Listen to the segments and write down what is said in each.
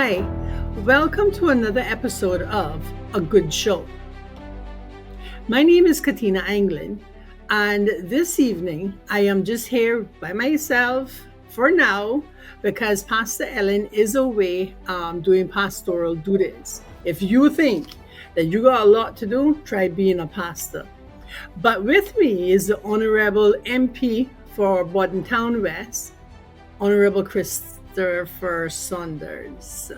Hi, welcome to another episode of A Good Show. My name is Katina Anglin, and this evening I am just here by myself for now because Pastor Ellen is away doing pastoral duties. If you think that you got a lot to do, try being a pastor. But with me is the Honorable MP for Bordentown West, Honorable Christopher Saunders.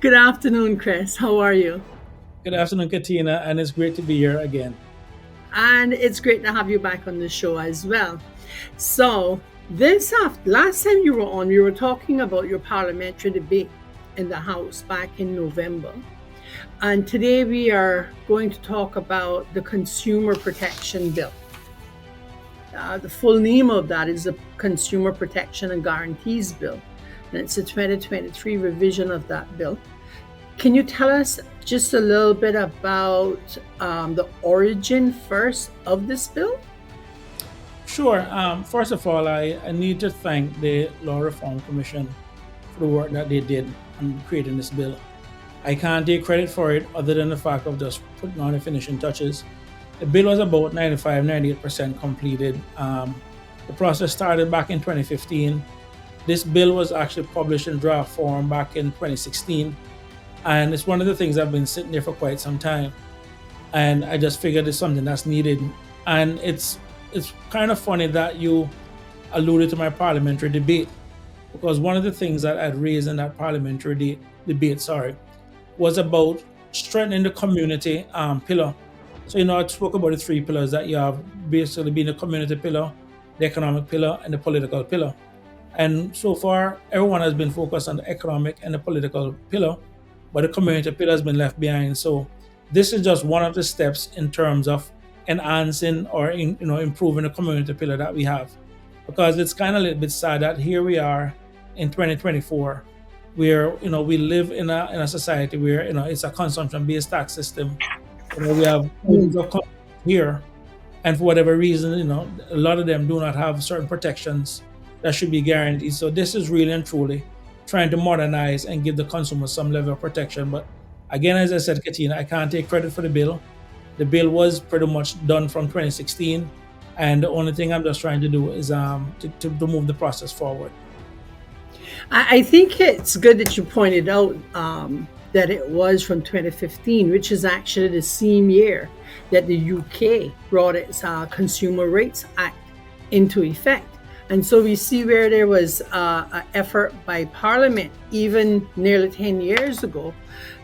Good afternoon, Chris. How are you? Good afternoon, Katina, and it's great to be here again. And it's great to have you back on the show as well. So, last time you were on, we were talking about your parliamentary debate in the House back in November. And today we are going to talk about the Consumer Protection Bill. The full name of that is the Consumer Protection and Guarantees Bill. And it's a 2023 revision of that bill. Can you tell us just a little bit about the origin first of this bill? Sure. First of all, I need to thank the Law Reform Commission for the work that they did on creating this bill. I can't take credit for it other than the fact of just putting on the finishing touches. The bill was about 98% completed. The process started back in 2015. This bill was actually published in draft form back in 2016. And it's one of the things I've been sitting there for quite some time. And I just figured it's something that's needed. And it's kind of funny that you alluded to my parliamentary debate, because one of the things that I'd raised in that parliamentary debate was about strengthening the community pillar. So, I spoke about the three pillars that you have, basically being the community pillar, the economic pillar, and the political pillar. And so far, everyone has been focused on the economic and the political pillar, but the community pillar has been left behind. So this is just one of the steps in terms of enhancing or improving the community pillar that we have. Because it's kind of a little bit sad that here we are in 2024, where we live in a society where it's a consumption-based tax system. We have millions of companies here, and for whatever reason, a lot of them do not have certain protections that should be guaranteed. So this is really and truly trying to modernize and give the consumer some level of protection. But again, as I said, Katina, I can't take credit for the bill. The bill was pretty much done from 2016, and the only thing I'm just trying to do is to move the process forward. I think it's good that you pointed out that it was from 2015, which is actually the same year that the UK brought its Consumer Rights Act into effect. And so we see where there was an effort by Parliament, even nearly 10 years ago,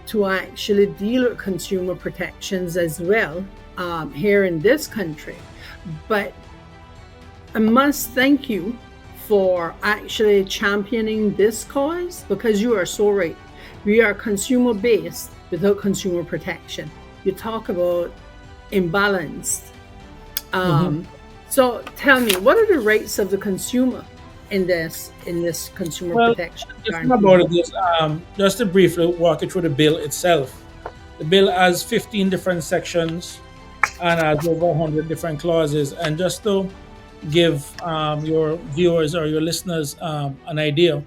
to actually deal with consumer protections as well here in this country. But I must thank you for actually championing this cause, because you are so right. We are consumer-based without consumer protection. You talk about imbalanced. So tell me, what are the rights of the consumer in this consumer protection? Just to briefly walk you through the bill itself. The bill has 15 different sections and has over 100 different clauses. And just to give your viewers or your listeners an idea,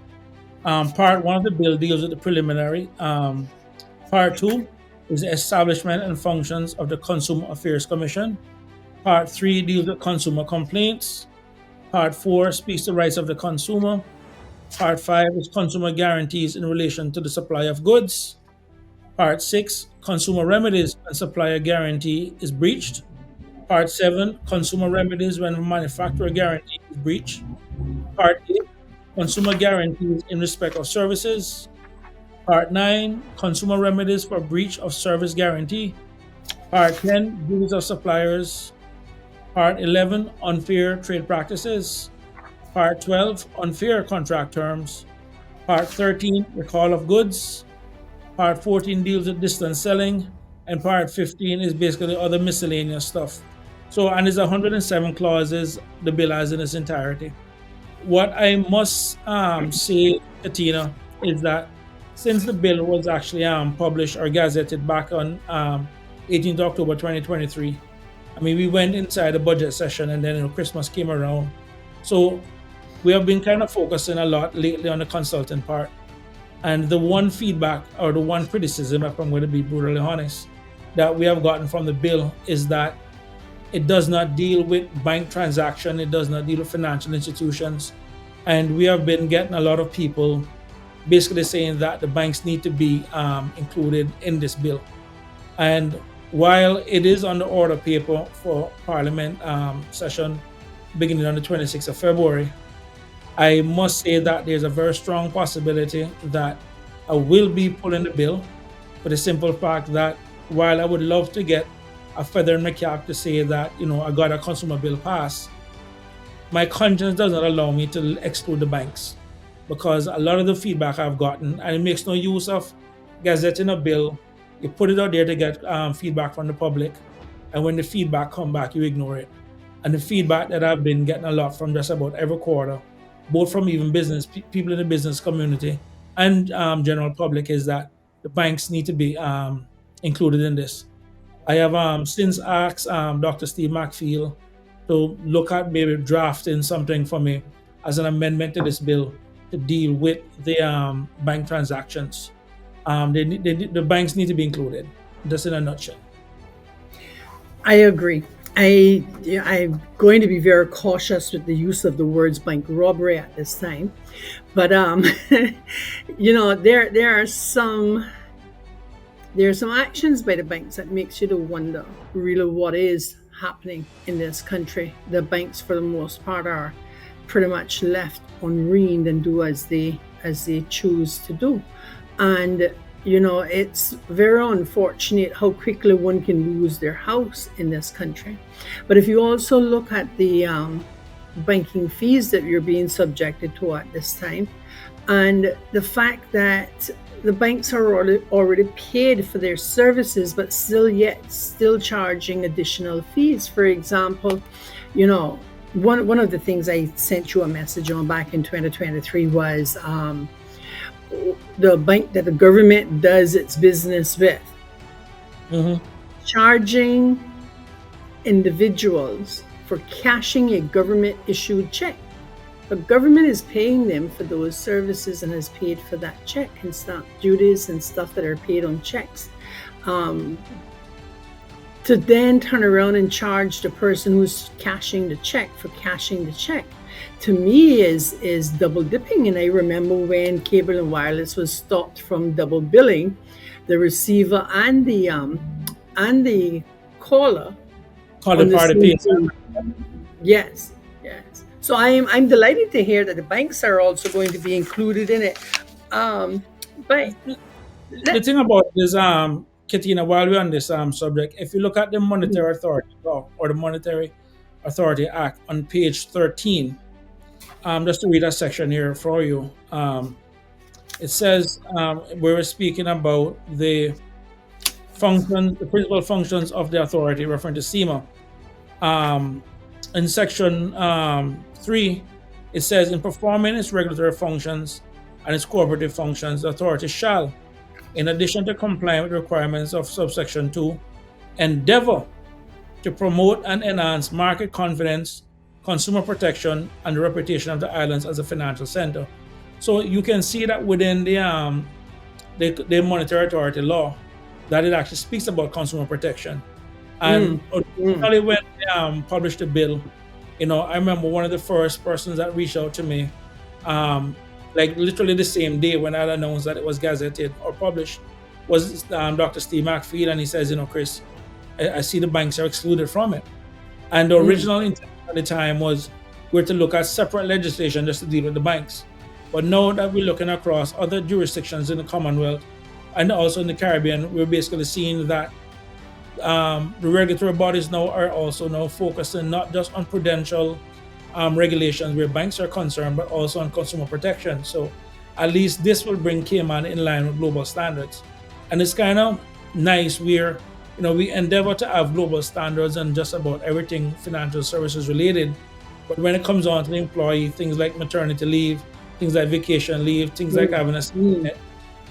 Part 1 of the bill deals with the preliminary. Part 2 is the establishment and functions of the Consumer Affairs Commission. Part 3 deals with consumer complaints. Part 4 speaks to the rights of the consumer. Part 5 is consumer guarantees in relation to the supply of goods. Part 6, consumer remedies when supplier guarantee is breached. Part 7, consumer remedies when manufacturer guarantee is breached. Part 8, consumer guarantees in respect of services. Part 9, consumer remedies for breach of service guarantee. Part 10, duties of suppliers. Part 11, unfair trade practices. Part 12, unfair contract terms. Part 13, recall of goods. Part 14 deals with distance selling. And Part 15 is basically other miscellaneous stuff. So, and there's 107 clauses the bill has in its entirety. What I must say, Katina, is that since the bill was actually published or gazetted back on 18th October 2023, we went inside the budget session, and then Christmas came around. So we have been kind of focusing a lot lately on the consultant part. And the one feedback or the one criticism, if I'm going to be brutally honest, that we have gotten from the bill is that it does not deal with bank transaction. It does not deal with financial institutions. And we have been getting a lot of people basically saying that the banks need to be included in this bill. And while it is on the order paper for Parliament session beginning on the 26th of February, I must say that there's a very strong possibility that I will be pulling the bill for the simple fact that while I would love to get a feather in my cap to say that, I got a consumer bill passed, my conscience does not allow me to exclude the banks because a lot of the feedback I've gotten, and it makes no use of gazetting a bill. You put it out there to get feedback from the public, and when the feedback come back, you ignore it. And the feedback that I've been getting a lot from just about every quarter, both from even business people in the business community and general public, is that the banks need to be included in this. I have since asked Dr. Steve McField to look at maybe drafting something for me as an amendment to this bill to deal with the bank transactions. The banks need to be included. Just in a nutshell. I agree. I'm going to be very cautious with the use of the words bank robbery at this time, but there are some actions by the banks that makes you to wonder really what is happening in this country. The banks, for the most part, are pretty much left unreined and do as they choose to do, and it's very unfortunate how quickly one can lose their house in this country. But if you also look at the banking fees that you're being subjected to at this time, and the fact that the banks are already paid for their services, but still charging additional fees. For example, one of the things I sent you a message on back in 2023 was the bank that the government does its business with, Mm-hmm. charging individuals for cashing a government issued check. The government is paying them for those services and has paid for that check and stamp duties and stuff that are paid on checks. To then turn around and charge the person who's cashing the check for cashing the check, to me is double dipping. And I remember when cable and wireless was stopped from double billing, the receiver and the caller Call on it the part of same peace. bill. Yes, yes. So I'm delighted to hear that the banks are also going to be included in it. But The thing about this, Katina, while we're on this subject, if you look at the Monetary Authority Law or the Monetary Authority Act on page 13, just to read a section here for you, it says we were speaking about the principal functions of the authority, referring to SEMA. In section 3, it says, in performing its regulatory functions and its cooperative functions, the authority shall, in addition to complying with the requirements of subsection 2, endeavor to promote and enhance market confidence, consumer protection, and the reputation of the islands as a financial center. So you can see that within the Monetary Authority law, that it actually speaks about consumer protection. And originally, when they published the bill, I remember one of the first persons that reached out to me, like literally the same day when I announced that it was gazetted or published, was Dr. Steve McField, and he says, Chris, I see the banks are excluded from it. And the original intent at the time was we're to look at separate legislation just to deal with the banks. But now that we're looking across other jurisdictions in the Commonwealth and also in the Caribbean, we're basically seeing that the regulatory bodies now are also now focusing not just on prudential regulations where banks are concerned, but also on consumer protection. So at least this will bring Cayman in line with global standards. And it's kind of nice where we endeavor to have global standards and just about everything financial services related. But when it comes on to the employee, things like maternity leave, things like vacation leave, things like having a net,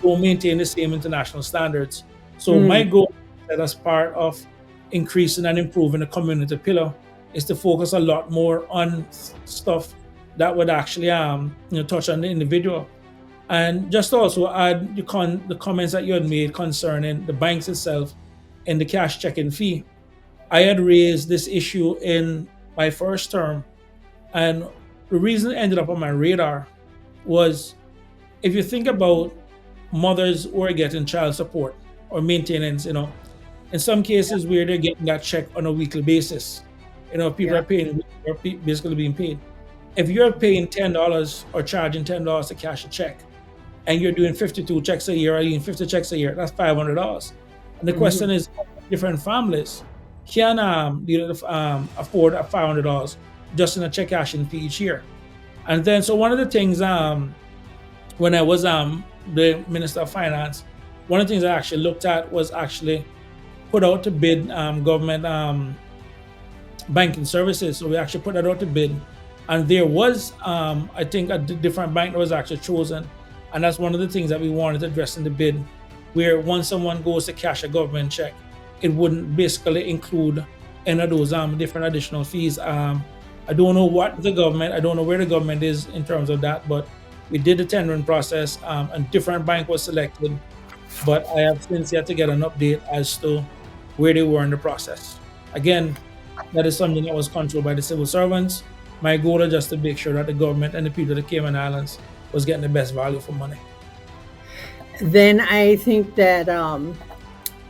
will maintain the same international standards. So my goal that as part of increasing and improving the community pillar is to focus a lot more on stuff that would actually touch on the individual. And just to also add the comments that you had made concerning the banks itself and the cash checking fee. I had raised this issue in my first term, and the reason it ended up on my radar was, if you think about mothers who are getting child support or maintenance, in some cases where they're getting that check on a weekly basis, people Yeah. are paying, are basically being paid. If you're paying $10 or charging $10 to cash a check, and you're doing 52 checks a year or doing 50 checks a year, that's $500. And the Hmm. question is, different families can afford a $500 just in a check cashing fee each year. And then, so one of the things, when I was the Minister of Finance, one of the things I actually looked at was actually put out to bid government banking services. So we actually put that out to bid, and there was, I think, a different bank that was actually chosen, and that's one of the things that we wanted to address in the bid, where once someone goes to cash a government check, it wouldn't basically include any of those different additional fees. I don't know what the government, I don't know where the government is in terms of that, but we did the tendering process, and different bank was selected, but I have since yet to get an update as to where they were in the process. Again, that is something that was controlled by the civil servants. My goal is just to make sure that the government and the people of the Cayman Islands was getting the best value for money. Then I think that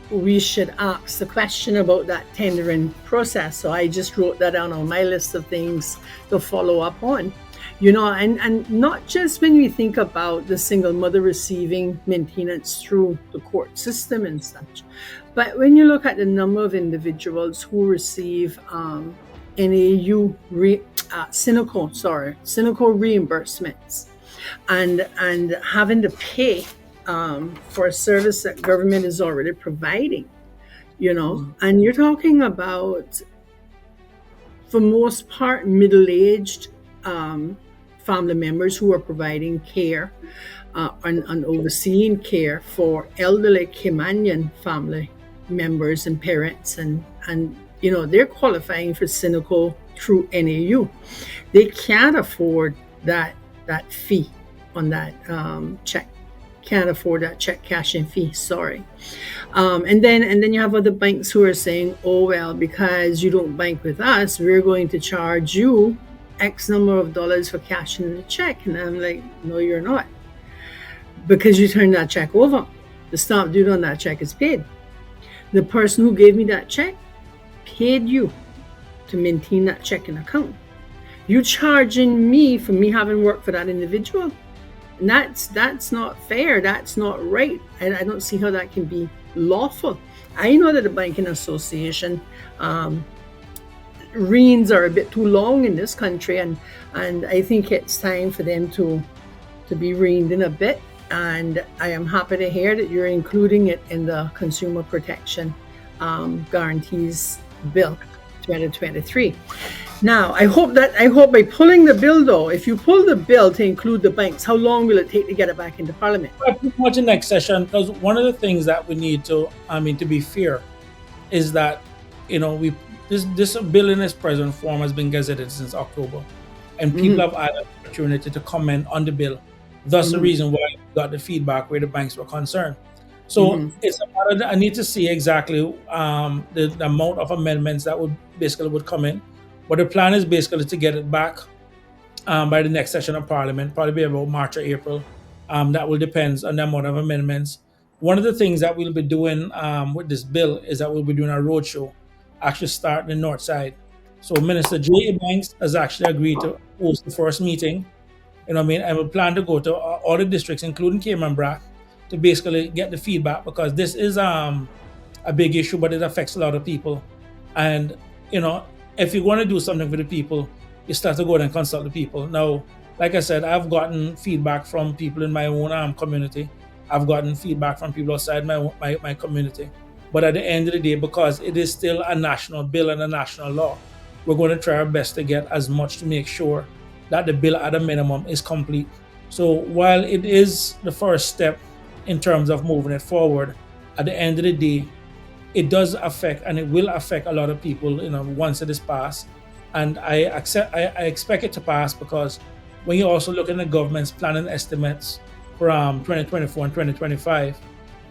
we should ask the question about that tendering process. So I just wrote that down on my list of things to follow up on. And not just when we think about the single mother receiving maintenance through the court system and such, but when you look at the number of individuals who receive NAU, cynical reimbursements, and having to pay for a service that government is already providing, and you're talking about, for most part, middle-aged family members who are providing care and overseeing care for elderly Caymanian family members and parents, and they're qualifying for cynical through NAU. They can't afford that fee on that check. Can't afford that check cashing fee. Sorry. And then you have other banks who are saying, oh well, because you don't bank with us, we're going to charge you X number of dollars for cashing the check. And I'm like, no, you're not, because you turned that check over. The stamp duty on that check is paid. The person who gave me that check paid you to maintain that checking account. You charging me for me having worked for that individual. And that's not fair. That's not right. And I don't see how that can be lawful. I know that the banking association reins are a bit too long in this country, and I think it's time for them to be reined in a bit. And I am happy to hear that you're including it in the Consumer Protection Guarantees Bill 2023. Now, I hope by pulling the bill, though, if you pull the bill to include the banks, how long will it take to get it back into Parliament? Pretty much in next session, because one of the things that we need to, to be fair, is that this bill in its present form has been gazetted since October, and people have had an opportunity to comment on the bill. Thus, the reason why we got the feedback where the banks were concerned. So it's a matter that I need to see exactly the amount of amendments that would come in. But the plan is basically to get it back by the next session of Parliament, probably about March or April. That will depend on the amount of amendments. One of the things that we'll be doing with this bill is that we'll be doing a roadshow, actually start in the north side. So Minister J. Banks has actually agreed to host the first meeting. And we plan to go to all the districts, including Cayman Brac, to basically get the feedback, because this is a big issue, but it affects a lot of people. And if you want to do something for the people, you start to go and consult the people. Now, like I said, I've gotten feedback from people in my own community. I've gotten feedback from people outside my community. But at the end of the day, because it is still a national bill and a national law, we're going to try our best to get as much to make sure that the bill at a minimum is complete. So while it is the first step in terms of moving it forward, at the end of the day, it does affect, and it will affect a lot of people, once it is passed. And I expect it to pass, because when you also look at the government's planning estimates for 2024 and 2025.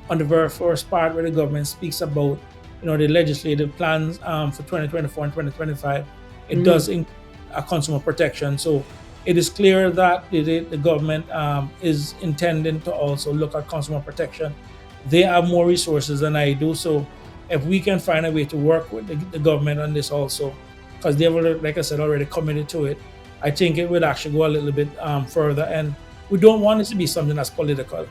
On the very first part where the government speaks about the legislative plans for 2024 and 2025, it Mhm. does include a consumer protection. So it is clear that the government is intending to also look at consumer protection. They have more resources than I do, so if we can find a way to work with the government on this also, because they've already, like I said, already committed to it, I think it would actually go a little bit further. And we don't want it to be something that's political.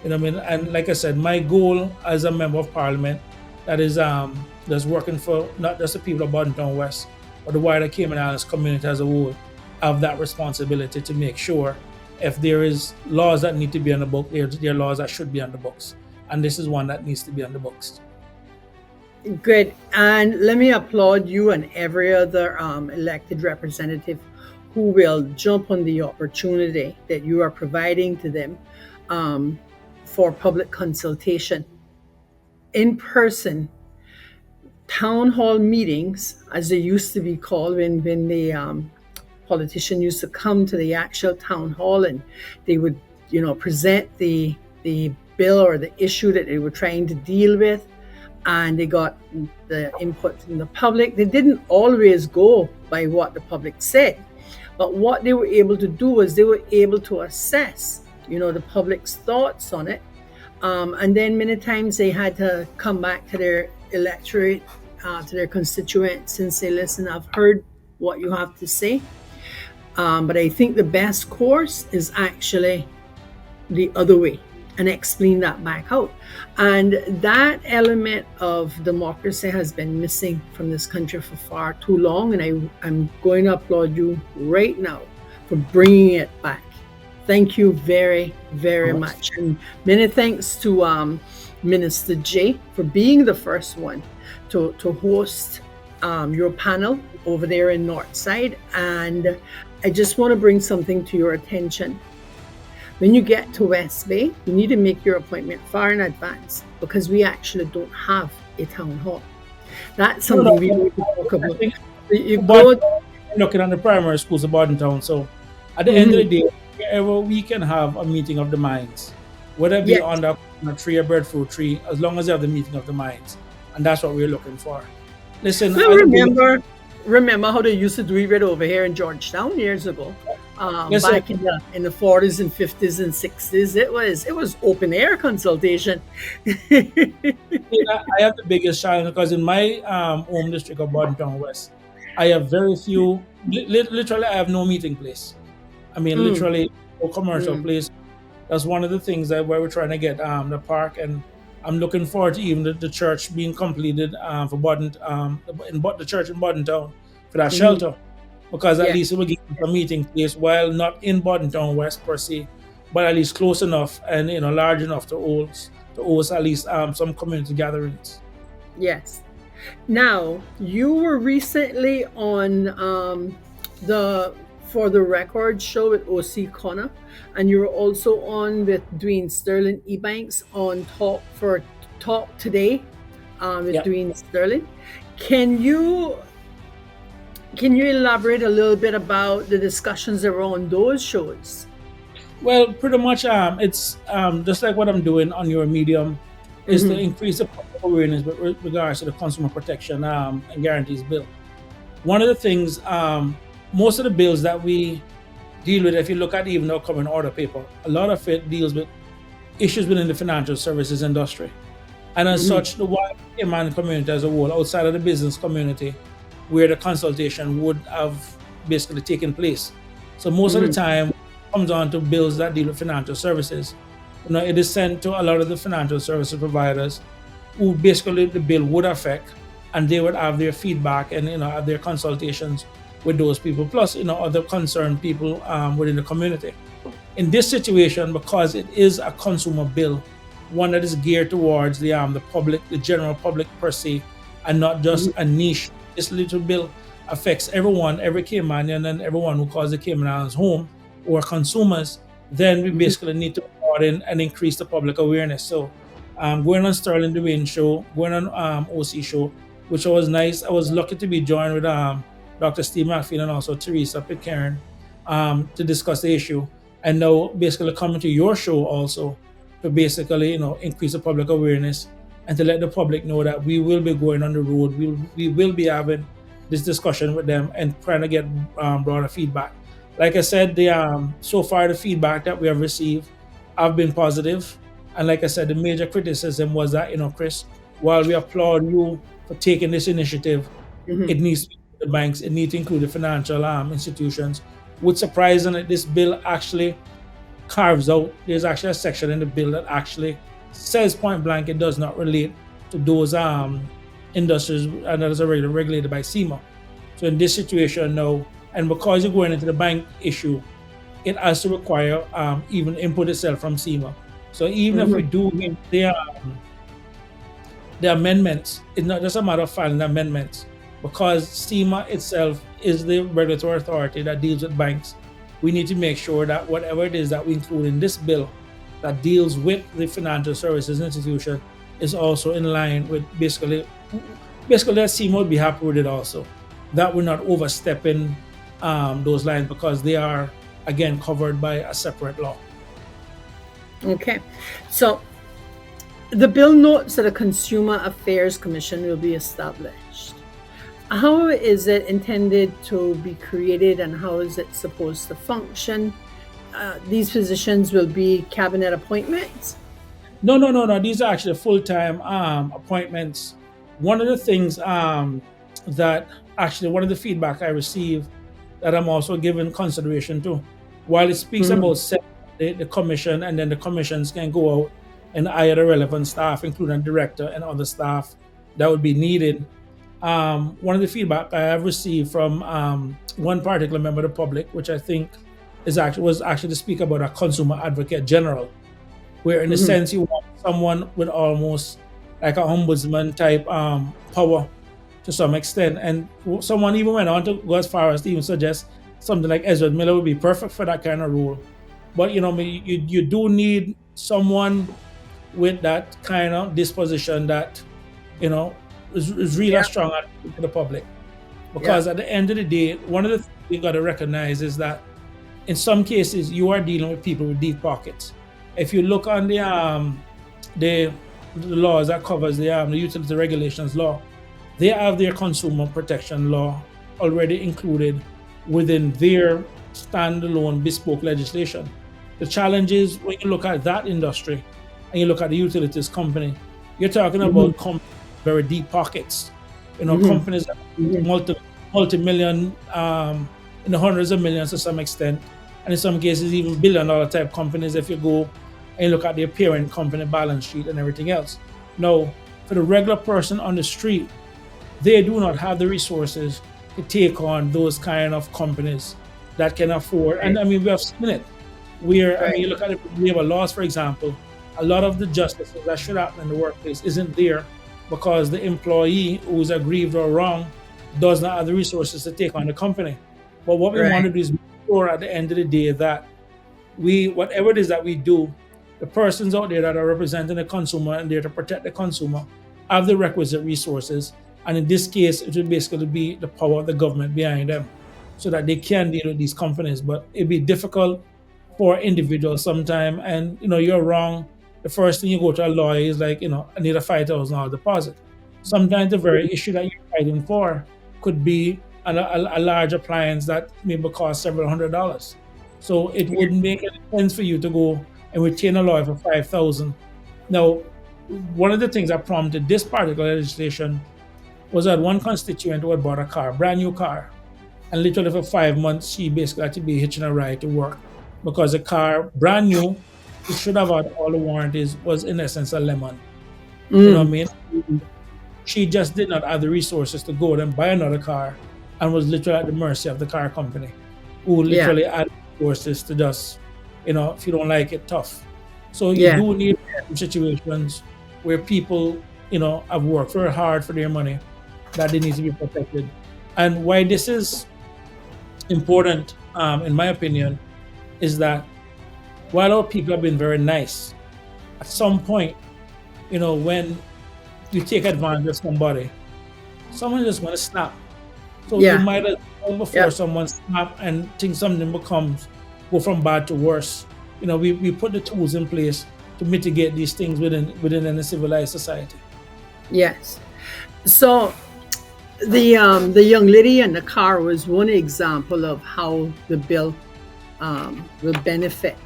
You know what I mean? And like I said, my goal as a member of parliament that is that's working for not just the people of Bodentown West, but the wider Cayman Islands community as a whole, have that responsibility to make sure if there is laws that need to be on the book, there are laws that should be on the books. And this is one that needs to be on the books. Good. And let me applaud you and every other elected representative who will jump on the opportunity that you are providing to them for public consultation. In person, town hall meetings, as they used to be called when the politician used to come to the actual town hall and they would, present the bill or the issue that they were trying to deal with, and they got the input from the public. They didn't always go by what the public said, but what they were able to do was they were able to assess, the public's thoughts on it. And then many times they had to come back to their electorate, to their constituents and say, listen, I've heard what you have to say. But I think the best course is actually the other way and explain that back out. And that element of democracy has been missing from this country for far too long. And I'm going to applaud you right now for bringing it back. Thank you very, very much. And many thanks to Minister J for being the first one to host your panel over there in Northside. And I just want to bring something to your attention. When you get to West Bay, you need to make your appointment far in advance because we actually don't have a town hall. That's something we need to talk about. You go looking at the primary schools of Bodentown. So at the end of the day, wherever we can have a meeting of the minds, whether it be under a tree or breadfruit tree, as long as they have the meeting of the minds. And that's what we're looking for. Listen, remember how they used to do it over here in Georgetown years ago? Back in the 40s and 50s and 60s, it was open air consultation. I have the biggest challenge because in my home district of Bodentown West, I have very few. Literally, I have no meeting place. I mean, literally no commercial place. That's one of the things where we're trying to get the park, and I'm looking forward to even the church being completed for the church in Bodentown for that shelter. Because at least it will give a meeting place, while not in Bodentown West per se, but at least close enough and large enough to host at least some community gatherings. Yes. Now, you were recently on the For the Record show with OC Connor, and you were also on with Dwayne Sterling Ebanks on Talk Today with Dwayne Sterling. Can you elaborate a little bit about the discussions around those shows? Well, pretty much it's just like what I'm doing on your medium is to increase the public awareness with regards to the consumer protection and guarantees bill. One of the things, most of the bills that we deal with, if you look at even our common order paper, a lot of it deals with issues within the financial services industry. And as such, the wider Cayman community as a whole, outside of the business community, where the consultation would have basically taken place. So most of the time, it comes on to bills that deal with financial services. It is sent to a lot of the financial services providers who basically the bill would affect, and they would have their feedback and have their consultations with those people, plus other concerned people within the community. In this situation, because it is a consumer bill, one that is geared towards the public, the general public per se, and not just a niche. This little bill affects everyone, every Caymanian, and everyone who calls the Cayman Islands home or consumers. Then we basically need to broaden and increase the public awareness. So, going on Sterling Dwayne show, going on OC show, which was nice. I was lucky to be joined with Dr. Steve McPhee and also Teresa Pitcairn to discuss the issue. and now basically coming to your show also to basically increase the public awareness and to let the public know that we will be going on the road. We will be having this discussion with them and trying to get broader feedback. Like I said, the so far the feedback that we have received have been positive, and like I said, the major criticism was that Chris, while we applaud you for taking this initiative, Mhm. it needs to include the banks, it needs to include the financial institutions. What's surprising that this bill actually carves out, there's actually a section in the bill that actually says point blank it does not relate to those industries and that is already regulated by SEMA. So in this situation now, and because you're going into the bank issue, it has to require even input itself from SEMA. So even if we Mhm. do the amendments, it's not just a matter of filing amendments. Because SEMA itself is the regulatory authority that deals with banks, we need to make sure that whatever it is that we include in this bill that deals with the financial services institution is also in line with basically that SEMA would be happy with it also. That we're not overstepping those lines because they are again covered by a separate law. Okay. So the bill notes that a Consumer Affairs Commission will be established. How is it intended to be created and how is it supposed to function? These positions will be cabinet appointments. No, no, no, no. These are actually full-time appointments. One of the things that actually one of the feedback I received that I'm also giving consideration to, while it speaks Mhm. about setting the commission and then the commissions can go out and hire the relevant staff, including director and other staff that would be needed. One of the feedback I have received from one particular member of the public, which I think was actually to speak about a consumer advocate general, where in a Mhm. sense you want someone with almost like a ombudsman type power to some extent. And someone even went on to go as far as to even suggest something like Ezra Miller would be perfect for that kind of role. But you do need someone with that kind of disposition that you know is really Yeah. strong to the public. Yeah. Because at the end of the day, one of the things you got to recognize is that in some cases you are dealing with people with deep pockets. If you look on the the laws that covers the utility regulations law, they have their consumer protection law already included within their standalone bespoke legislation. The challenge is when you look at that industry and you look at the utilities company, you're talking Mhm. about very deep pockets. Mhm. Companies that Mhm. multi-million, in the hundreds of millions to some extent, and in some cases even billion-dollar type companies. If you go and you look at their parent company balance sheet and everything else. Now, for the regular person on the street, they do not have the resources to take on those kind of companies that can afford. And Right. I mean, we have seen it. Where I Right. mean, you look at the labor laws, for example, a lot of the justices that should happen in the workplace isn't there because the employee who is aggrieved or wrong does not have the resources to take on the company. But what we want Right. to do is make sure at the end of the day that whatever it is that we do, the persons out there that are representing the consumer and there to protect the consumer have the requisite resources. And in this case, it would basically be the power of the government behind them so that they can deal with these companies. But it'd be difficult for individuals sometime. And you're wrong. The first thing you go to a lawyer is like, I need a $5,000 deposit. Sometimes the very issue that you're fighting for could be a large appliance that maybe costs several $100s. So it Yeah. wouldn't make any sense for you to go and retain a lawyer for 5,000. Now, one of the things that prompted this particular legislation was that one constituent who had bought a car, brand new car, and literally for 5 months she basically had to be hitching a ride to work because the car, brand new, it should have had all the warranties, was in essence a lemon. You know what I Mm. mean? She just did not have the resources to go and buy another car and was literally at the mercy of the car company who Yeah. literally had resources to just, if you don't like it, tough. So you Yeah. do need situations where people, have worked very hard for their money that they need to be protected. And why this is important, in my opinion, is that while our people have been very nice, at some point, when you take advantage of somebody, someone just want to snap. So you Yeah. might as well before Yep. someone snap and think something becomes. go from bad to worse. We put the tools in place to mitigate these things within any civilized society. Yes. So the young lady in the car was one example of how the bill will benefit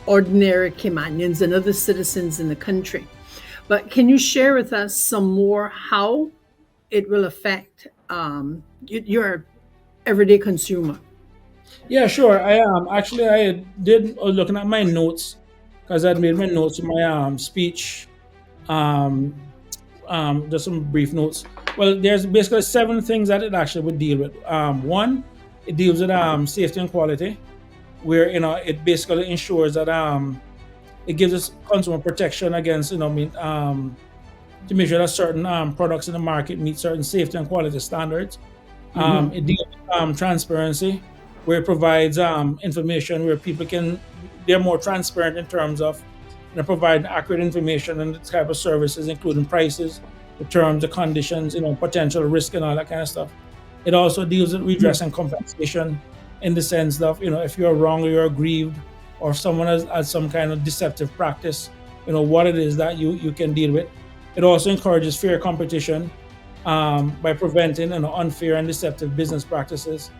ordinary Caymanians and other citizens in the country. But can you share with us some more how it will affect your everyday consumer? Yeah, sure. I did looking at my notes because I'd made my notes in my speech. Um, just some brief notes. Well, there's basically seven things that it actually would deal with. One, it deals with safety and quality, where it basically ensures that it gives us consumer protection against to make sure that certain products in the market meet certain safety and quality standards. Hmm. It deals with transparency, where it provides information where people can they're more transparent in terms of providing accurate information and the type of services, including prices, the terms, the conditions, potential risk and all that kind of stuff. It also deals with redress and compensation in the sense of if you're wrong or you're aggrieved or if someone has some kind of deceptive practice, what it is that you can deal with. It also encourages fair competition by preventing unfair and deceptive business practices.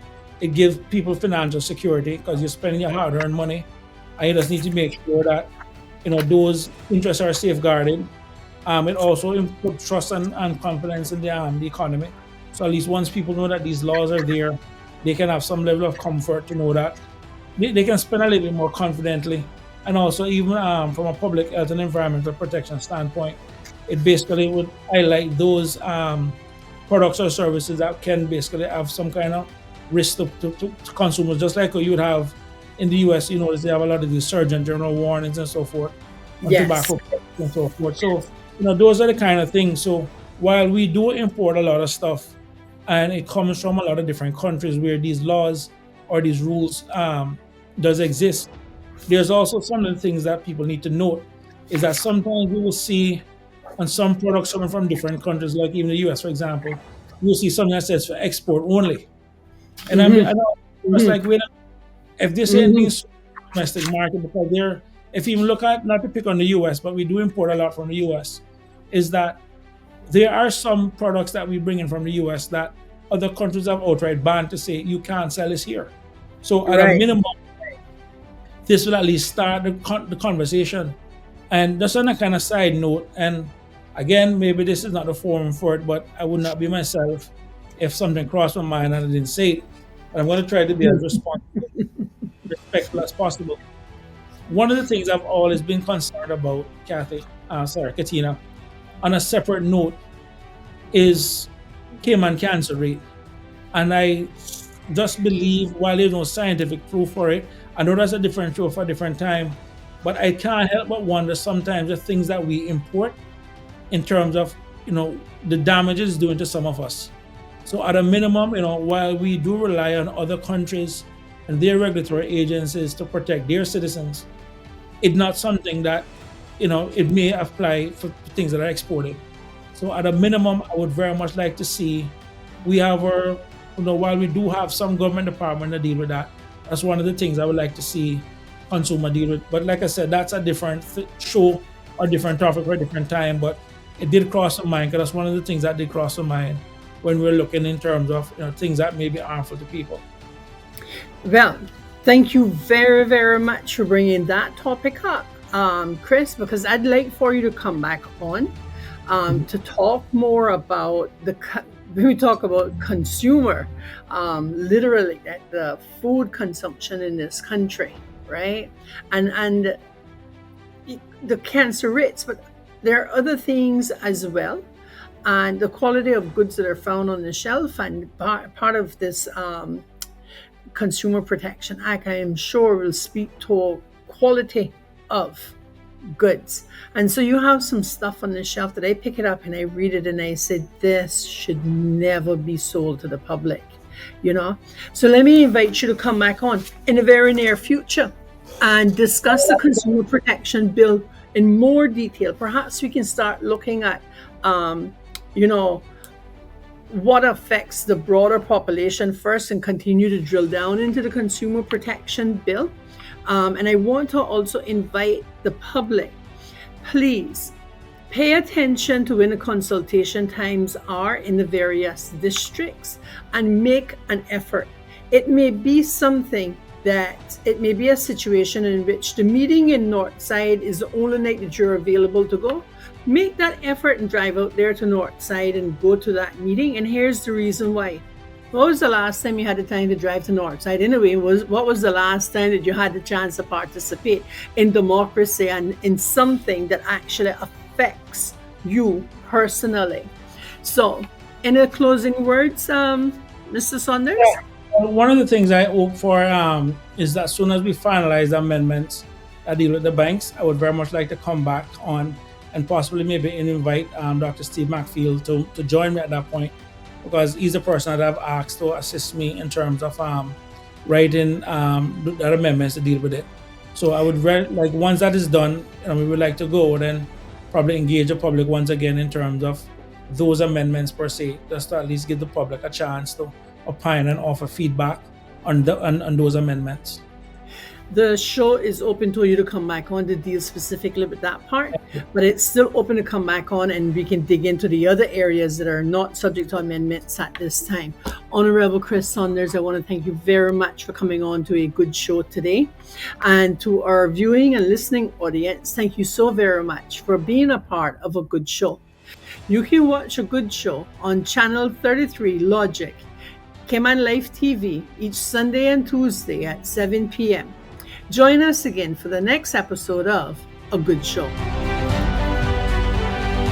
It gives people financial security because you're spending your hard-earned money, and you just need to make sure that those interests are safeguarded. It also improves trust and confidence in the economy. So at least once people know that these laws are there, they can have some level of comfort to know that they can spend a little bit more confidently. And also, even from a public health and environmental protection standpoint, it basically would highlight those products or services that can basically have some kind of risk to consumers, just like you would have in the US. They have a lot of these Surgeon General warnings and so forth on Yes. tobacco and so forth. So, those are the kind of things. So, while we do import a lot of stuff and it comes from a lot of different countries where these laws or these rules does exist, there's also some of the things that people need to note is that sometimes we will see on some products coming from different countries, like even the US, for example, you'll see something that says for export only. And Hmm. I know it's Hmm. like, wait, if this ain't Hmm. being sold in the domestic market, because if you even look at, not to pick on the US, but we do import a lot from the US, is that there are some products that we bring in from the US that other countries have outright banned to say you can't sell this here. So at a Right. minimum, this will at least start the conversation. And just on a kind of side note, and again, maybe this is not the forum for it, but I would not be myself if something crossed my mind and I didn't say it. But I'm going to try to be as responsible, respectful as possible. One of the things I've always been concerned about, Katina, on a separate note, is Cayman cancer rate. And I just believe, while there's no scientific proof for it, I know that's a different show for a different time, but I can't help but wonder sometimes the things that we import in terms of the damage it's doing to some of us. So at a minimum, while we do rely on other countries and their regulatory agencies to protect their citizens, it's not something that it may apply for things that are exported. So at a minimum, I would very much like to see we have our while we do have some government department that deal with that, that's one of the things I would like to see consumer deal with. But like I said, that's a different show or different topic for a different time. But it did cross my mind because that's one of the things that did cross my mind when we're looking in terms of things that may be harmful to people. Well, thank you very, very much for bringing that topic up, Chris, because I'd like for you to come back on Mhm. to talk more about when we talk about consumer, literally the food consumption in this country, right? And the cancer rates, but there are other things as well, and the quality of goods that are found on the shelf, and part of this Consumer Protection Act, I am sure, will speak to quality of goods. And so you have some stuff on the shelf that I pick it up and I read it and I said, this should never be sold to the public, you know? So let me invite you to come back on in the very near future and discuss the Consumer Protection Bill in more detail. Perhaps we can start looking at, you know, what affects the broader population first and continue to drill down into the consumer protection bill. And I want to also invite the public, please pay attention to when the consultation times are in the various districts and make an effort. It may be something that it may be a situation in which the meeting in Northside is the only night that you're available to go. Make that effort and drive out there to Northside and go to that meeting. And here's the reason why. What was the last time you had the time to drive to Northside? Anyway, what was the last time that you had the chance to participate in democracy and in something that actually affects you personally? So, any closing words, Mr. Saunders? Yeah. One of the things I hope for is that as soon as we finalize the amendments that deal with the banks, I would very much like to come back on and possibly maybe invite Dr. Steve McField to join me at that point, because he's the person that I've asked to assist me in terms of writing the amendments to deal with it. So I would like, once that is done, we would like to go then probably engage the public once again in terms of those amendments per se, just to at least give the public a chance to opine and offer feedback on those amendments. The show is open to you to come back on to deal specifically with that part, but it's still open to come back on and we can dig into the other areas that are not subject to amendments at this time. Honorable Chris Saunders, I want to thank you very much for coming on to a good show today. And to our viewing and listening audience, thank you so very much for being a part of a good show. You can watch a good show on Channel 33 Logic, Cayman Life TV, each Sunday and Tuesday at 7 p.m. Join us again for the next episode of A Good Show.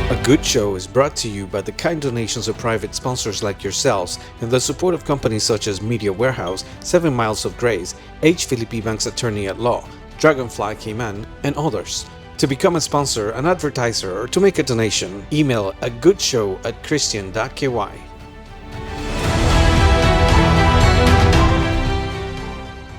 A Good Show is brought to you by the kind donations of private sponsors like yourselves and the support of companies such as Media Warehouse, 7 Miles of Grace, H. Philippi Bank's Attorney at Law, Dragonfly Cayman, and others. To become a sponsor, an advertiser, or to make a donation, email agoodshow@christian.ky.